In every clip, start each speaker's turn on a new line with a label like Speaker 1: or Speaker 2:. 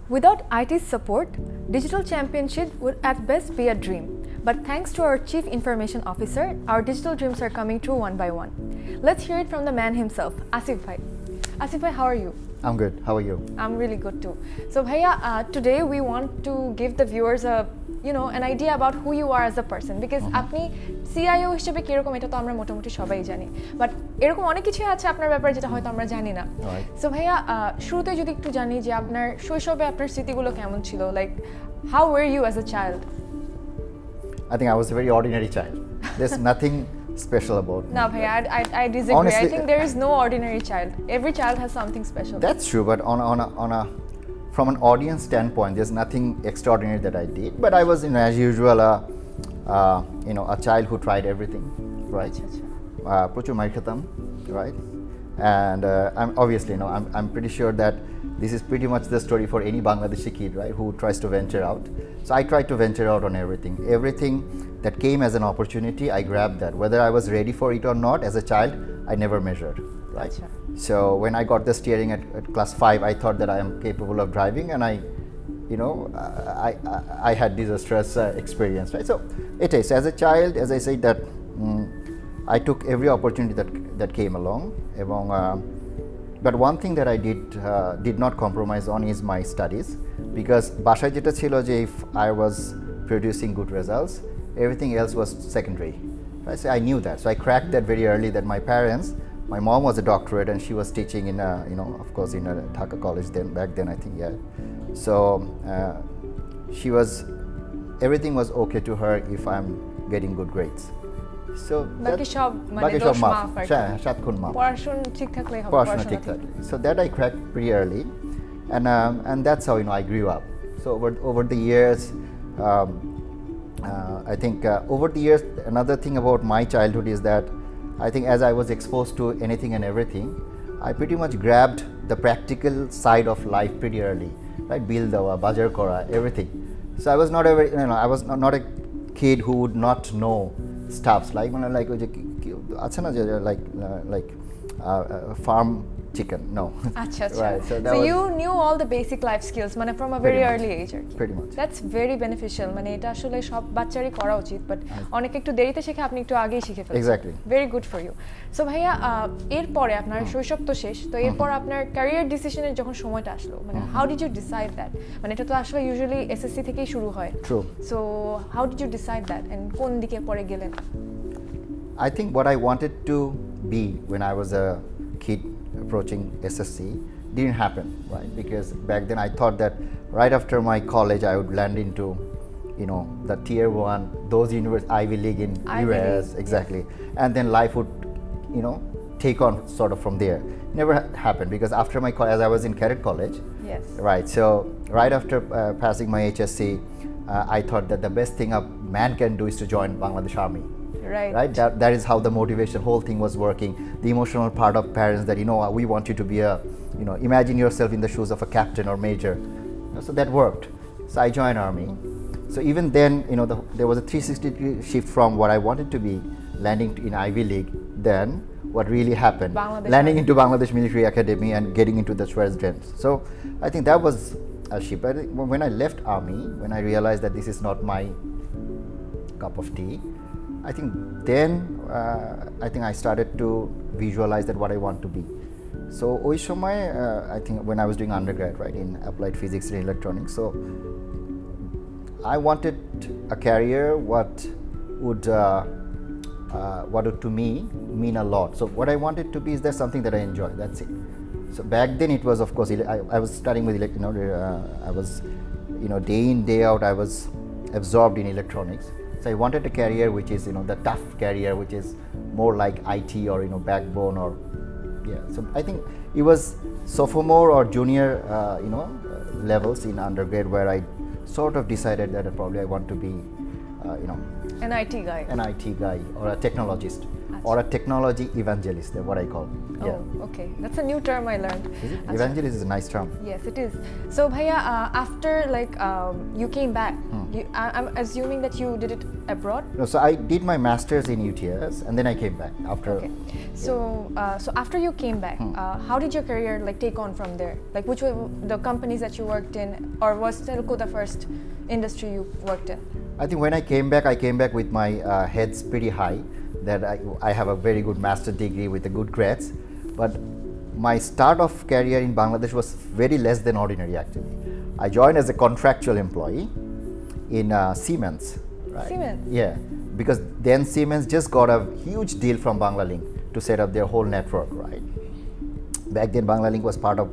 Speaker 1: Without IT's support, digital championship would at best be a dream. But thanks to our Chief Information Officer, our digital dreams are coming true one by one. Let's hear it from the man himself, Asif Bhai. Asif Bhai, how are you?
Speaker 2: I'm good. How are you?
Speaker 1: I'm really good too. So Bhaiya, today we want to give the viewers an idea about who you are as a person, because আপনি CIO হিসেবে কি রকম এটা তো আমরা মোটামুটি সবাই জানি, বাট এরকম অনেক কিছু আছে আপনার ব্যাপারে যেটা হয়তো আমরা জানি না। সো ভাইয়া, শুরুতে যদি একটু জানি যে আপনার শৈশবে আপনার স্মৃতিগুলো কেমন ছিল, like how were you as a child?
Speaker 2: I think I was a very ordinary child. There's nothing special about me.
Speaker 1: No, Bhaiya, I disagree.
Speaker 2: Honestly,
Speaker 1: I think there is no ordinary child. Every child has something special.
Speaker 2: That's true, but from an audience standpoint, there's nothing extraordinary that I did. But I was, as usual, a child who tried everything, right? Prochur maar khetam, right? And I'm obviously, I'm pretty sure that this is pretty much the story for any Bangladeshi kid, right, who tries to venture out. So I tried to venture out on everything. Everything that came as an opportunity, I grabbed that. Whether I was ready for it or not, as a child, I never measured, right? Achha. So when I got the steering at class 5, I thought that I am capable of driving, and I had disastrous experience, right? So it is, as a child, as I said, that I took every opportunity that came along. But one thing that I did not compromise on is my studies, because bashay jeta chilo je if I was producing good results, everything else was secondary, right? So I knew that, so I cracked that very early. That my mom was a doctorate and she was teaching in of course in a Dhaka college back then, I think, yeah. So everything was okay to her if I'm getting good grades. So so that I cracked pretty early, and that's how I grew up. So over the years, I think over the years, another thing about my childhood is that I think as I was exposed to anything and everything, I pretty much grabbed the practical side of life pretty early, right? Bil dawa, bajar kora, everything. So I was not not a kid who would not know stuffs like farm chicken. No.
Speaker 1: Achha.
Speaker 2: Right.
Speaker 1: So you knew all the basic life skills from a very early age.
Speaker 2: Pretty much.
Speaker 1: That's very beneficial. এটা আসলে সব বাচ্চারই করা উচিত, but অনেকে একটু দেরিতে শেখে, আপনি একটু আগেই শিখে ফেলেছেন।
Speaker 2: Exactly.
Speaker 1: Very good for you. So ভাইয়া, এরপরে আপনার শৈশব তো শেষ, তো এরপর আপনার ক্যারিয়ার ডিসিশনের যখন সময়টা আসলো, how did you decide that? এটা তো আসলে usually SSC থেকেই শুরু হয়.
Speaker 2: True.
Speaker 1: So how did you decide that, and কোন দিকে পরে গেলেন?
Speaker 2: I think what I wanted to be when I was a kid approaching SSC didn't happen, right? Because back then I thought that right after my college I would land into the tier 1, those Ivy League in US, exactly, yes. And then life would take on sort of from there. Never happened, because after my college, as I was in cadet college,
Speaker 1: yes,
Speaker 2: right, so right after passing my HSC, I thought that the best thing a man can do is to join Bangladesh Army. Right. That is how the motivation, whole thing was working. The emotional part of parents that we want you to be a, imagine yourself in the shoes of a captain or major. So that worked. So I joined Army. So even then, there was a 360 shift from what I wanted to be, landing in Ivy League. Then what really happened? Landing into Bangladesh Military Academy and getting into the Schwarz Dreams. So I think that was a shift. But when I left Army, when I realized that this is not my cup of tea, I think then I started to visualize that what I want to be. So ওই সময় I think when I was doing undergrad, right, in applied physics and electronics, so I wanted a career what would to me mean a lot. So what I wanted to be is there something that I enjoy. That's it. So back then it was, of course, I was studying with I was day in day out I was absorbed in electronics. So I wanted a career which is the tough career, which is more like IT or backbone, or So I think it was sophomore or junior levels in undergrad where I sort of decided that probably I want to be
Speaker 1: an IT guy
Speaker 2: or a technologist. or a technology evangelist, that's what I call.
Speaker 1: Oh, okay. That's a new term I learned.
Speaker 2: Is it? Evangelist is a nice term.
Speaker 1: Yes, it is. So, Bhaiya, after like you came back, I'm assuming that you did it abroad?
Speaker 2: No, so I did my master's in UTS and then I came back after.
Speaker 1: Okay. So, so after you came back, how did your career like take on from there? Like, which were the companies that you worked in, or was telco the first industry you worked in?
Speaker 2: I think when I came back with my heads pretty high, that I have a very good master degree with a good grades, but my start of career in Bangladesh was very less than ordinary actually. I joined as a contractual employee in Siemens. Right?
Speaker 1: Siemens?
Speaker 2: Yeah, because then Siemens just got a huge deal from Banglalink to set up their whole network, right? Back then Banglalink was part of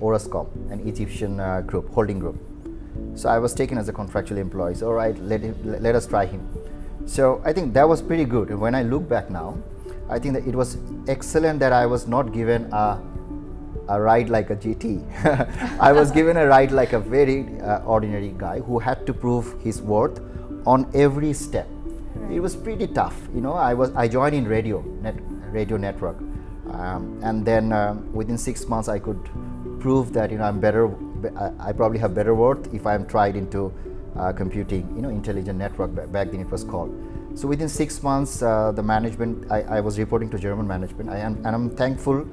Speaker 2: Orascom, an Egyptian group, holding group. So I was taken as a contractual employee. So all right, let us try him. So I think that was pretty good. And when I look back now, I think that it was excellent that I was not given a ride like a GT. I was given a ride like a very ordinary guy who had to prove his worth on every step. It was pretty tough. You know, I joined in radio network, and then within 6 months I could prove that I'm better. I probably have better worth if I'm tried into computing, intelligent network. Back then it was called. So within 6 months, the management, I was reporting to German management, and I'm thankful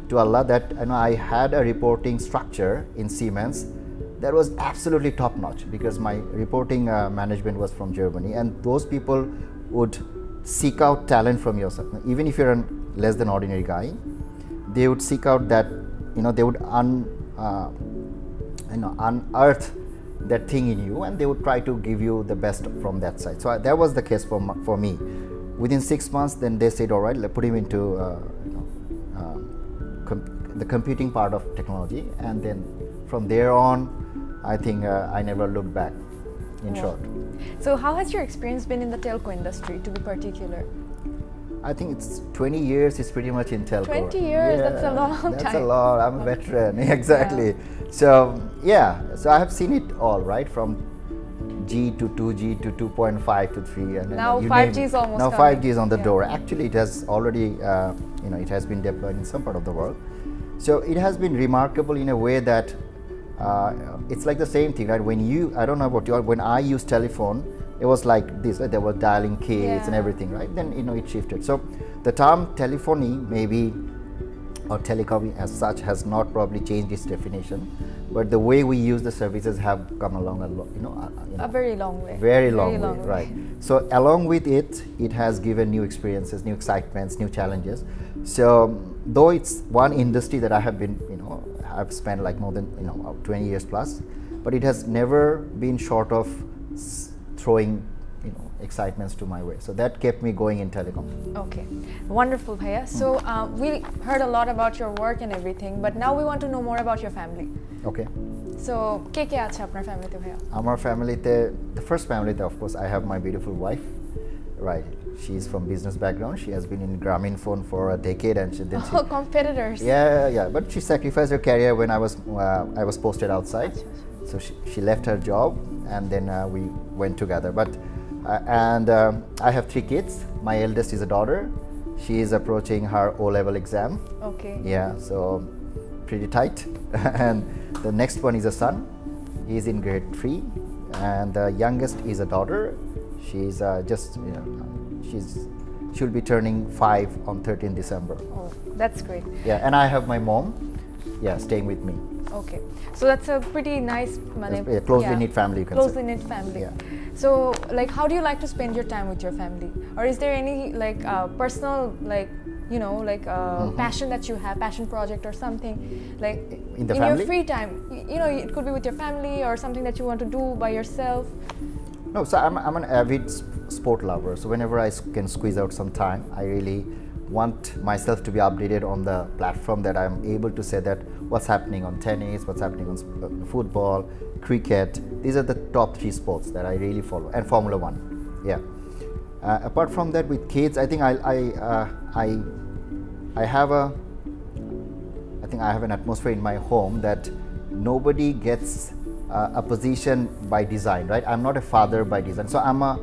Speaker 2: to Allah that I had a reporting structure in Siemens that was absolutely top notch, because my reporting management was from Germany, and those people would seek out talent from yourself. Even if you're a less than ordinary guy, they would seek out that, they would unearth that thing in you, and they would try to give you the best from that side. So that was the case for me. Within 6 months, then they said, all right, let's put him into the computing part of technology, and then from there on, I think I never looked back, in short.
Speaker 1: So how has your experience been in the telco industry, to be particular?
Speaker 2: I think it's 20 years is pretty much in telco.
Speaker 1: 20 years, that's a long time.
Speaker 2: That's a lot. I'm a veteran, exactly. Yeah. So so I have seen it all, right, from G to 2G to 2.5 to 3, and
Speaker 1: now 5G is almost
Speaker 2: now 5G is on the door. Actually, it has already, it has been deployed in some part of the world. So it has been remarkable in a way that it's like the same thing, right? I don't know about you, when I use telephone, it was like this, right? There was dialing keys and everything, right? Then it shifted. So the term telephony maybe, or telecom as such, has not probably changed its definition, but the way we use the services have come along a
Speaker 1: very long way.
Speaker 2: Very long way, right? So along with it, it has given new experiences, new excitements, new challenges. So though it's one industry that I have been, I've spent like more than 20 years plus, but it has never been short of throwing excitements to my way. So that kept me going in telecom. Okay,
Speaker 1: wonderful, Bhaiya. So we heard a lot about your work and everything, but now we want to know more about your family.
Speaker 2: Okay.
Speaker 1: So ke ache apnar family te Bhaiya?
Speaker 2: Our family te, the first family te, of course, I have my beautiful wife. Right. She's from business background. She has been in Grameenphone for a decade, and she
Speaker 1: competitors.
Speaker 2: Yeah. But she sacrificed her career when I was posted outside. So she left her job, and then we went together. But I have 3 kids. My eldest is a daughter. She is approaching her O-level exam.
Speaker 1: Okay.
Speaker 2: Yeah, so pretty tight. And the next one is a son. He's in grade 3, and the youngest is a daughter. She's she'll be turning 5 on 13 December.
Speaker 1: Oh, that's great.
Speaker 2: Yeah, and I have my mom, staying with me.
Speaker 1: Okay, so that's a pretty nice,
Speaker 2: closely knit family, you can say.
Speaker 1: Closely knit family. Yeah. So, like, how do you like to spend your time with your family? Or is there any personal passion that you have, passion project or something, like
Speaker 2: in family?
Speaker 1: Your free time? It could be with your family or something that you want to do by yourself.
Speaker 2: No, so I'm an avid sport lover. So whenever I can squeeze out some time, I really want myself to be updated on the platform, that I'm able to say that what's happening on tennis, what's happening on football, cricket. These are the top 3 sports that I really follow, and Formula 1. Yeah. Apart from that, with kids, I think I have an atmosphere in my home that nobody gets a position by design, right? I'm not a father by design, so I'm a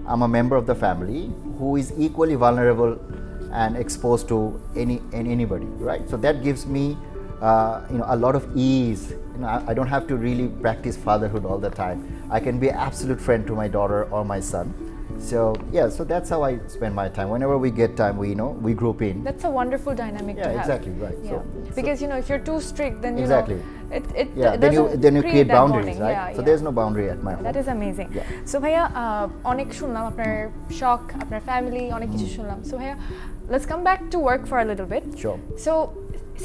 Speaker 2: I'm a member of the family who is equally vulnerable and exposed to anybody, right? So that gives me a lot of ease. I don't have to really practice fatherhood all the time. I can be an absolute friend to my daughter or my son. So yeah, so that's how I spend my time. Whenever we get time, we group in.
Speaker 1: That's a wonderful dynamic to have.
Speaker 2: Yeah, exactly, right.
Speaker 1: Yeah. Because if you're too strict, then
Speaker 2: exactly.
Speaker 1: Then
Speaker 2: you create boundaries, right?
Speaker 1: Yeah,
Speaker 2: so there's no boundary at my home.
Speaker 1: That is amazing.
Speaker 2: Yeah.
Speaker 1: So bhaiya, অনেক শুনলাম আপনার শখ, আপনার family, অনেক কিছু শুনলাম. So bhaiya, let's come back to work for a little bit.
Speaker 2: Sure.
Speaker 1: So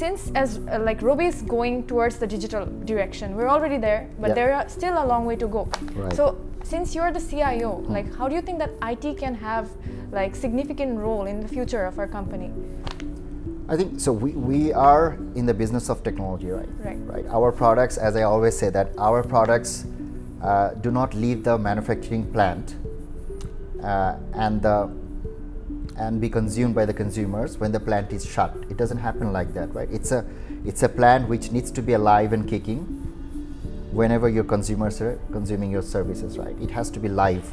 Speaker 1: since as like Robi is going towards the digital direction, we're already there, but there are still a long way to go.
Speaker 2: Right.
Speaker 1: So since you're the CIO, like how do you think that IT can have like significant role in the future of our company?
Speaker 2: I think so. We are in the business of technology, right?
Speaker 1: Right.
Speaker 2: Our products, as I always say, that our products do not leave the manufacturing plant and be consumed by the consumers when the plant is shut. It doesn't happen like that, right? It's a plant which needs to be alive and kicking whenever your consumers are consuming your services, right? It has to be live.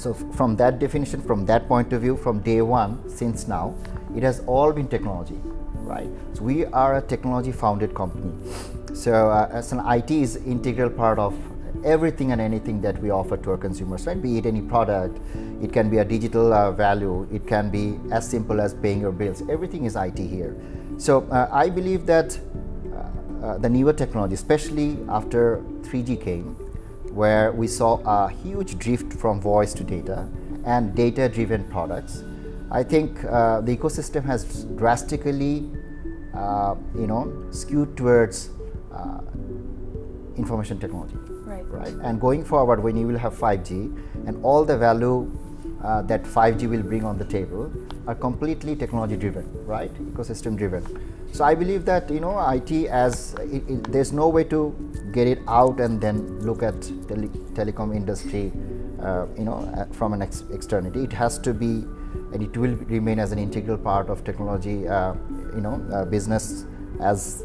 Speaker 2: So from that definition, from that point of view, from day one, since now, it has all been technology, right? So we are a technology founded company. So as an IT is integral part of everything and anything that we offer to our consumers, right? Be it any product, it can be a digital value, it can be as simple as paying your bills. Everything is IT here. So I believe that the newer technology, especially after 3G came, where we saw a huge drift from voice to data and data-driven products, I think the ecosystem has drastically, skewed towards information technology. Right. And going forward, when you will have 5G and all the value that 5G will bring on the table are completely technology driven, right? Ecosystem driven. So I believe that IT as there's no way to get it out and then look at telecom industry from an externality. It has to be, and it will remain as an integral part of technology business, as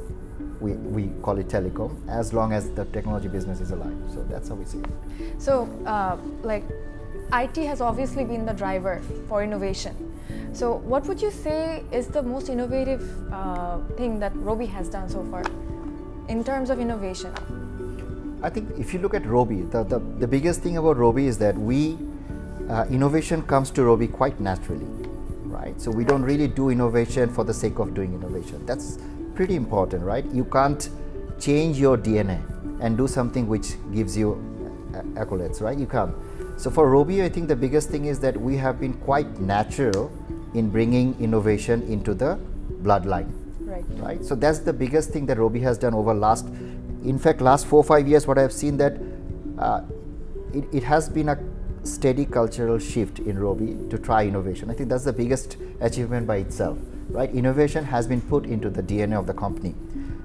Speaker 2: we call it telecom, as long as the technology business is alive. So that's how we see it.
Speaker 1: So like IT has obviously been the driver for innovation. So what would you say is the most innovative thing that Robi has done so far in terms of innovation?
Speaker 2: I think if you look at Robi, the biggest thing about Robi is that innovation comes to Robi quite naturally, right? So we don't really do innovation for the sake of doing innovation. That's pretty important, right? You can't change your DNA and do something which gives you accolades, right? You can't. So for Robi, I think the biggest thing is that we have been quite natural in bringing innovation into the bloodline, right? So that's the biggest thing that Robi has done over last 4 or 5 years. What I've seen that it has been a steady cultural shift in Robi to try innovation. I think that's the biggest achievement by itself, right? Innovation has been put into the DNA of the company.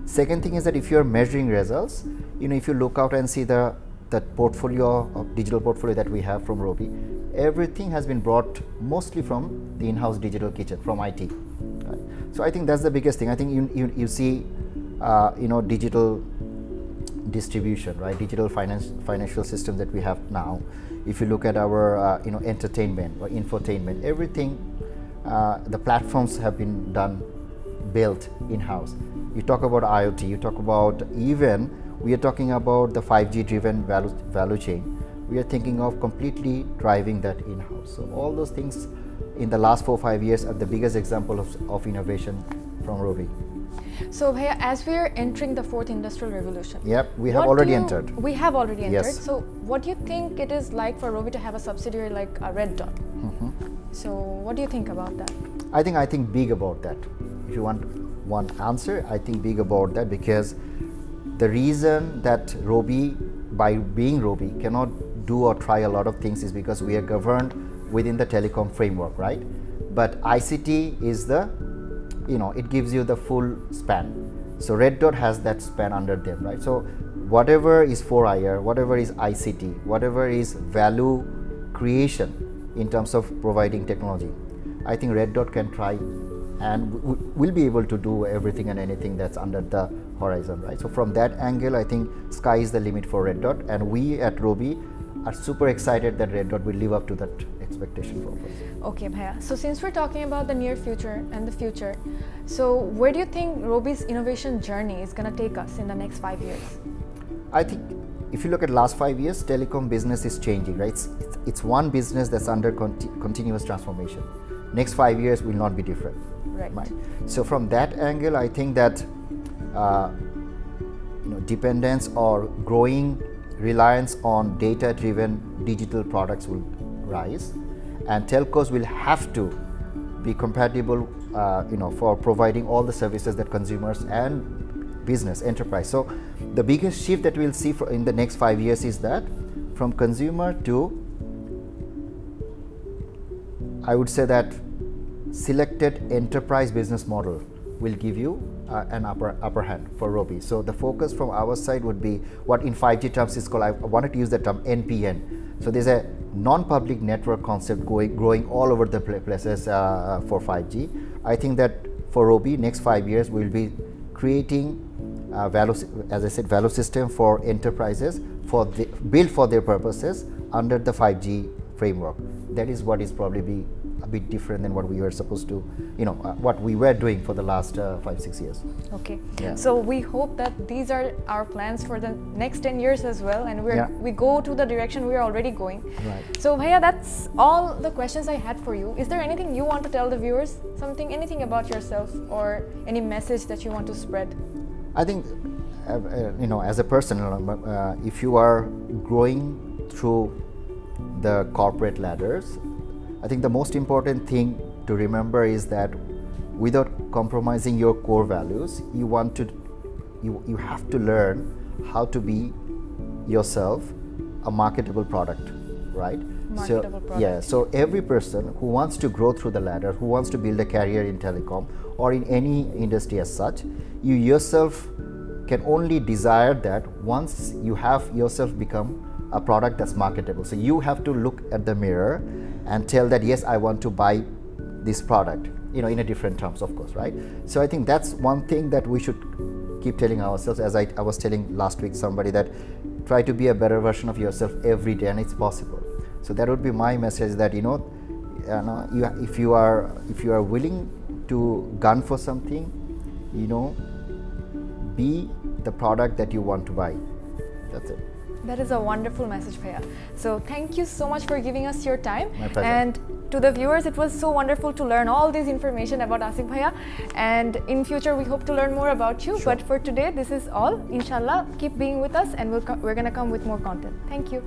Speaker 2: Second thing is that if you're measuring results, if you look out and see the digital portfolio that we have from Robi, everything has been brought mostly from the in-house digital kitchen, from IT. Right? So I think that's the biggest thing. I think you see, digital distribution, right? Digital financial system that we have now. If you look at our, entertainment or infotainment, everything, the platforms have been built in-house. You talk about IoT, you talk about we are talking about the 5G driven value chain. We are thinking of completely driving that in-house. So all those things in the last 4 or 5 years are the biggest example of innovation from Robi.
Speaker 1: So bhaiya, as we are entering the 4th industrial revolution,
Speaker 2: we have already entered.
Speaker 1: We have already entered.
Speaker 2: Yes.
Speaker 1: So what do you think it is like for Robi to have a subsidiary like a Red Dot? So what do you think about that?
Speaker 2: I think big about that. If you want one answer, I think big about that, because the reason that Robi, by being Robi, cannot do or try a lot of things is because we are governed within the telecom framework, right? But ICT is it gives you the full span. So Red Dot has that span under them, right? So whatever is 4IR, whatever is ICT, whatever is value creation in terms of providing technology, I think Red Dot can try and will be able to do everything and anything that's under the horizon, right? So from that angle, I think sky is the limit for Red Dot, and we at Robi are super excited that Red Dot will live up to that expectation for us.
Speaker 1: Okay, Bhaiya. So since we're talking about the near future and the future, so where do you think Robi's innovation journey is going to take us in the next 5 years?
Speaker 2: I think if you look at last 5 years, telecom business is changing, right? It's one business that's under continuous transformation. Next 5 years will not be different.
Speaker 1: Right.
Speaker 2: So from that angle, I think that dependence or growing reliance on data-driven digital products will rise, and telcos will have to be compatible, for providing all the services that consumers and business enterprise. So the biggest shift that we'll see in the next 5 years is that from consumer to, I would say that selected enterprise business model will give you an upper hand for Robi. So the focus from our side would be what in 5G terms is called, I wanted to use the term NPN. So there's a non-public network concept growing all over the places for 5G. I think that for Robi, next 5 years we'll be creating as I said, value system for enterprises built for their purposes under the 5G framework. That is what is probably be a bit different than what we were supposed to, what we were doing for the last 5-6 years.
Speaker 1: Okay.
Speaker 2: Yeah.
Speaker 1: So we hope that these are our plans for the next 10 years as well, and we go to the direction we are already going.
Speaker 2: Right.
Speaker 1: So Bhaiya, that's all the questions I had for you. Is there anything you want to tell the viewers? Anything about yourself or any message that you want to spread?
Speaker 2: I think, as a person, if you are growing through the corporate ladders, I think the most important thing to remember is that without compromising your core values, you have to learn how to be yourself a marketable product, right?
Speaker 1: Marketable product.
Speaker 2: Yeah, so every person who wants to grow through the ladder, who wants to build a career in telecom or in any industry as such, you yourself can only desire that once you have yourself become a product that's marketable. So you have to look at the mirror and tell that, yes, I want to buy this product, in a different terms, of course, right? So I think that's one thing that we should keep telling ourselves. As I was telling last week somebody, that try to be a better version of yourself every day, and it's possible. So that would be my message, that if you are willing to gun for something, be the product that you want to buy. That's it.
Speaker 1: That is a wonderful message, Bhaiya. So thank you so much for giving us your time.
Speaker 2: My pleasure.
Speaker 1: And to the viewers, it was so wonderful to learn all this information about Asif Bhaiya. And in future, we hope to learn more about you.
Speaker 2: Sure.
Speaker 1: But for today, this is all. Inshallah, keep being with us, and we're going to come with more content. Thank you.